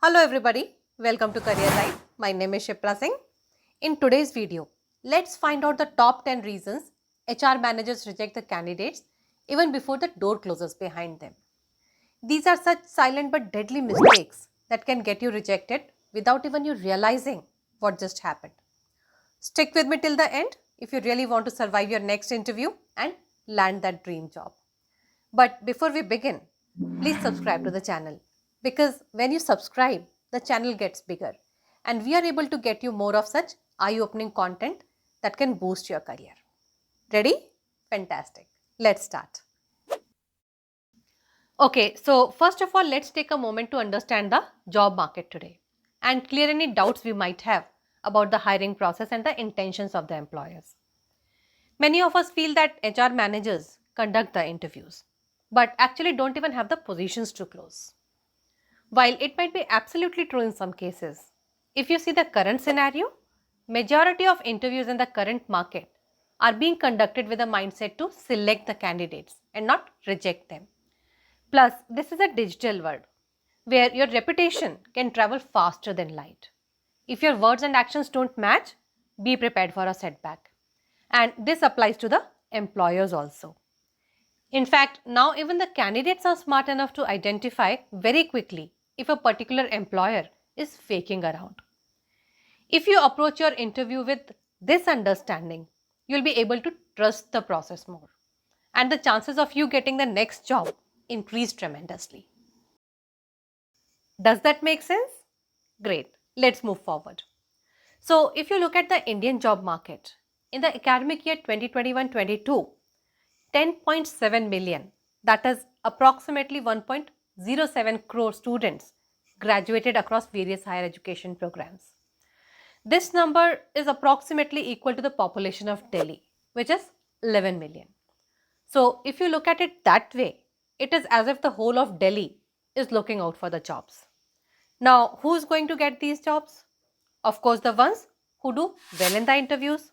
Hello everybody, welcome to Career Life. My name is Shipra Singh. In today's video, let's find out the top 10 reasons HR managers reject the candidates even before the door closes behind them. These are such silent but deadly mistakes that can get you rejected without even you realizing what just happened. Stick with me till the end if you really want to survive your next interview and land that dream job. But before we begin, please subscribe to the channel because when you subscribe, the channel gets bigger and we are able to get you more of such eye-opening content that can boost your career. Ready? Fantastic. Let's start. Okay, so first of all, let's take a moment to understand the job market today and clear any doubts we might have about the hiring process and the intentions of the employers. Many of us feel that HR managers conduct the interviews, but actually don't even have the positions to close. While it might be absolutely true in some cases, if you see the current scenario, majority of interviews in the current market are being conducted with a mindset to select the candidates and not reject them. Plus, this is a digital world where your reputation can travel faster than light. If your words and actions don't match, be prepared for a setback. And this applies to the employers also. In fact, now even the candidates are smart enough to identify very quickly if a particular employer is faking around. If you approach your interview with this understanding, you'll be able to trust the process more. And the chances of you getting the next job increase tremendously. Does that make sense? Great. Let's move forward. So, if you look at the Indian job market, in the academic year 2021-22, 10.7 million, that is approximately 1.07 crore students graduated across various higher education programs. This number is approximately equal to the population of Delhi, which is 11 million. So, if you look at it that way, it is as if the whole of Delhi is looking out for the jobs. Now, who is going to get these jobs? Of course, the ones who do well in the interviews.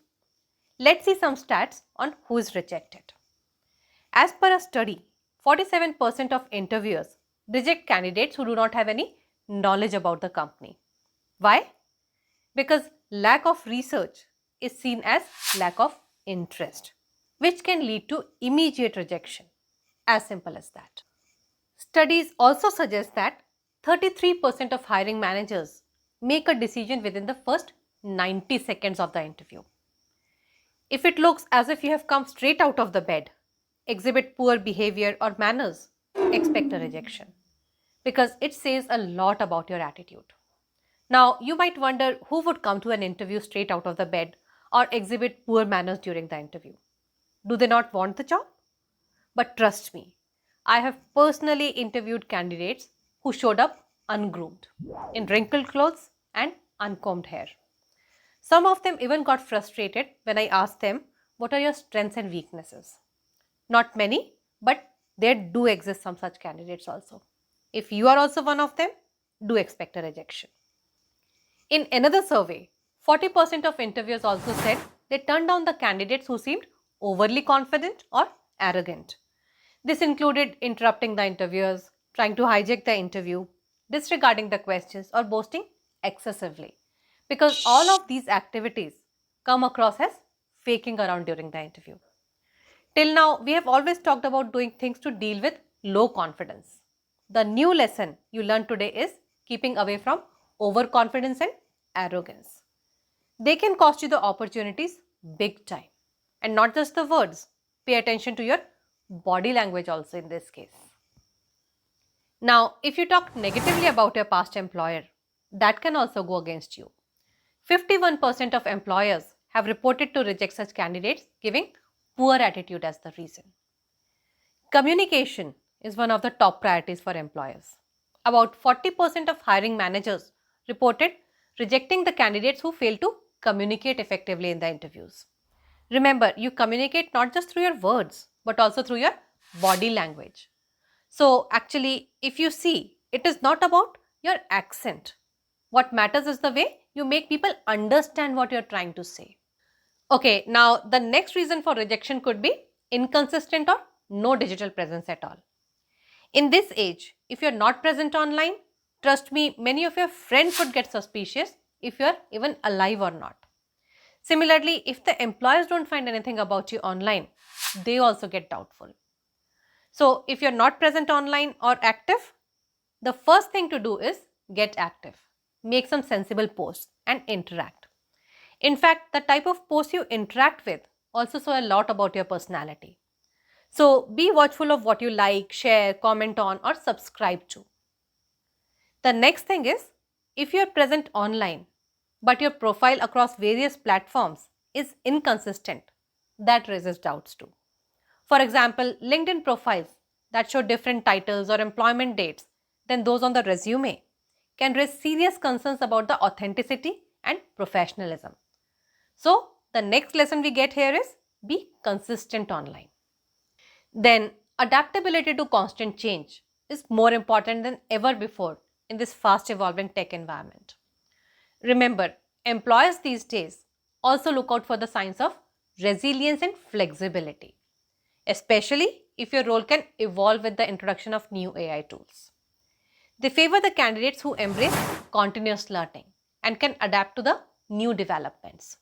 Let's see some stats on who is rejected. As per a study, 47% of interviewers reject candidates who do not have any knowledge about the company. Why? Because lack of research is seen as lack of interest, which can lead to immediate rejection. As simple as that. Studies also suggest that 33% of hiring managers make a decision within the first 90 seconds of the interview. If it looks as if you have come straight out of the bed, exhibit poor behavior or manners, expect a rejection because it says a lot about your attitude. Now, you might wonder who would come to an interview straight out of the bed or exhibit poor manners during the interview. Do they not want the job? But trust me, I have personally interviewed candidates who showed up ungroomed, in wrinkled clothes and uncombed hair. Some of them even got frustrated when I asked them, what are your strengths and weaknesses? Not many, but there do exist some such candidates also. If you are also one of them, do expect a rejection. In another survey, 40% of interviewers also said they turned down the candidates who seemed overly confident or arrogant. This included interrupting the interviewers, trying to hijack the interview, disregarding the questions, or boasting excessively. Because all of these activities come across as faking around during the interview. Till now, we have always talked about doing things to deal with low confidence. The new lesson you learned today is keeping away from overconfidence and arrogance. They can cost you the opportunities big time. And not just the words, pay attention to your body language also in this case. Now, if you talk negatively about your past employer, that can also go against you. 51% of employers have reported to reject such candidates, giving poor attitude as the reason. Communication is one of the top priorities for employers. About 40% of hiring managers reported rejecting the candidates who fail to communicate effectively in the interviews. Remember, you communicate not just through your words, but also through your body language. So actually, if you see, it is not about your accent. What matters is the way you make people understand what you're trying to say. Okay, now the next reason for rejection could be inconsistent or no digital presence at all. In this age, if you're not present online, trust me, many of your friends would get suspicious if you are even alive or not. Similarly, if the employers don't find anything about you online, they also get doubtful. So, if you're not present online or active, the first thing to do is get active. Make some sensible posts and interact. In fact, the type of posts you interact with also show a lot about your personality. So, be watchful of what you like, share, comment on, or subscribe to. The next thing is, if you are present online, but your profile across various platforms is inconsistent, that raises doubts too. For example, LinkedIn profiles that show different titles or employment dates than those on the resume can raise serious concerns about the authenticity and professionalism. So, the next lesson we get here is be consistent online. Then, adaptability to constant change is more important than ever before in this fast evolving tech environment. Remember, employers these days also look out for the signs of resilience and flexibility, especially if your role can evolve with the introduction of new AI tools. They favor the candidates who embrace continuous learning and can adapt to the new developments.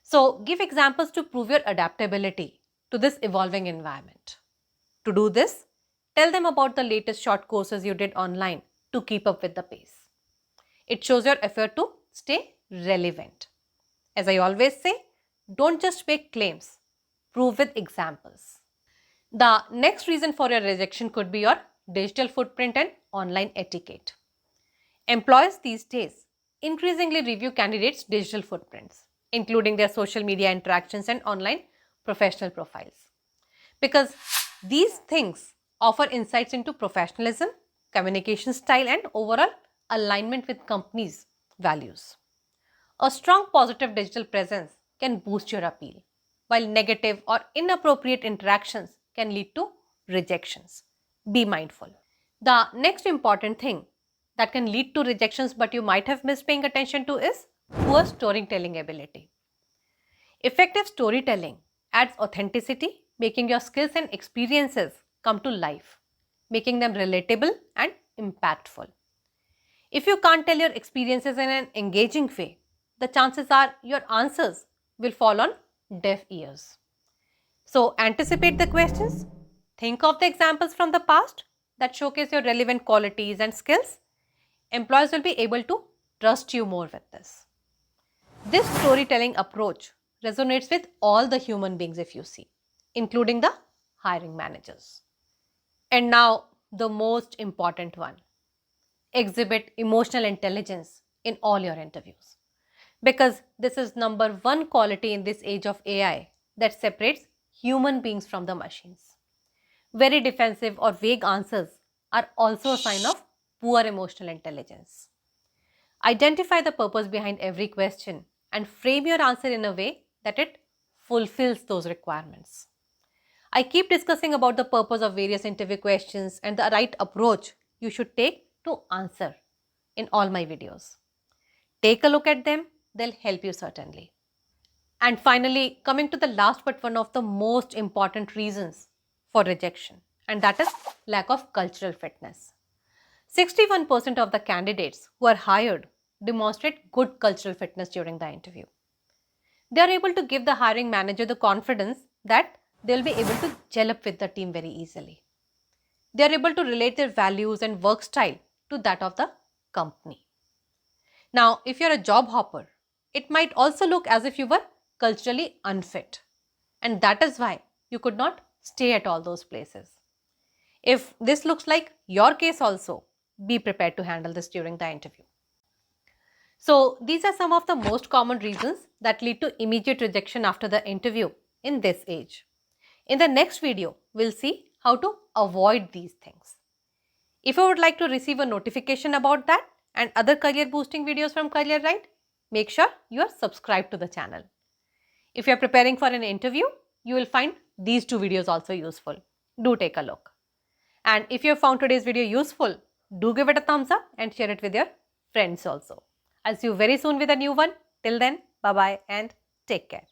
So, give examples to prove your adaptability to this evolving environment. To do this, tell them about the latest short courses you did online to keep up with the pace. It shows your effort to stay relevant. As I always say, don't just make claims, prove with examples. The next reason for your rejection could be your digital footprint and online etiquette. Employers these days increasingly review candidates' digital footprints, including their social media interactions and online professional profiles, because these things offer insights into professionalism, communication style, and overall alignment with companies' values. A strong positive digital presence can boost your appeal, while negative or inappropriate interactions can lead to rejections. Be mindful. The next important thing that can lead to rejections but you might have missed paying attention to is poor storytelling ability. Effective storytelling adds authenticity, making your skills and experiences come to life, making them relatable and impactful. If you can't tell your experiences in an engaging way, the chances are your answers will fall on deaf ears. So, anticipate the questions, think of the examples from the past that showcase your relevant qualities and skills. Employers will be able to trust you more with this. This storytelling approach resonates with all the human beings if you see, including the hiring managers. And now, the most important one, exhibit emotional intelligence in all your interviews. Because this is number one quality in this age of AI that separates human beings from the machines. Very defensive or vague answers are also a sign of poor emotional intelligence. Identify the purpose behind every question and frame your answer in a way that it fulfills those requirements. I keep discussing about the purpose of various interview questions and the right approach you should take to answer in all my videos. Take a look at them, they'll help you certainly. And finally, coming to the last but one of the most important reasons for rejection, and that is lack of cultural fitness. 61% of the candidates who are hired demonstrate good cultural fitness during the interview. They are able to give the hiring manager the confidence that they'll be able to gel up with the team very easily. They are able to relate their values and work style to that of the company. Now, if you're a job hopper, it might also look as if you were culturally unfit, and that is why you could not stay at all those places. If this looks like your case also, be prepared to handle this during the interview. So, these are some of the most common reasons that lead to immediate rejection after the interview in this age. In the next video, we'll see how to avoid these things. If you would like to receive a notification about that and other career boosting videos from Career Right, make sure you are subscribed to the channel. If you are preparing for an interview, you will find these two videos also useful. Do take a look. And if you have found today's video useful, do give it a thumbs up and share it with your friends also. I'll see you very soon with a new one. Till then, bye-bye and take care.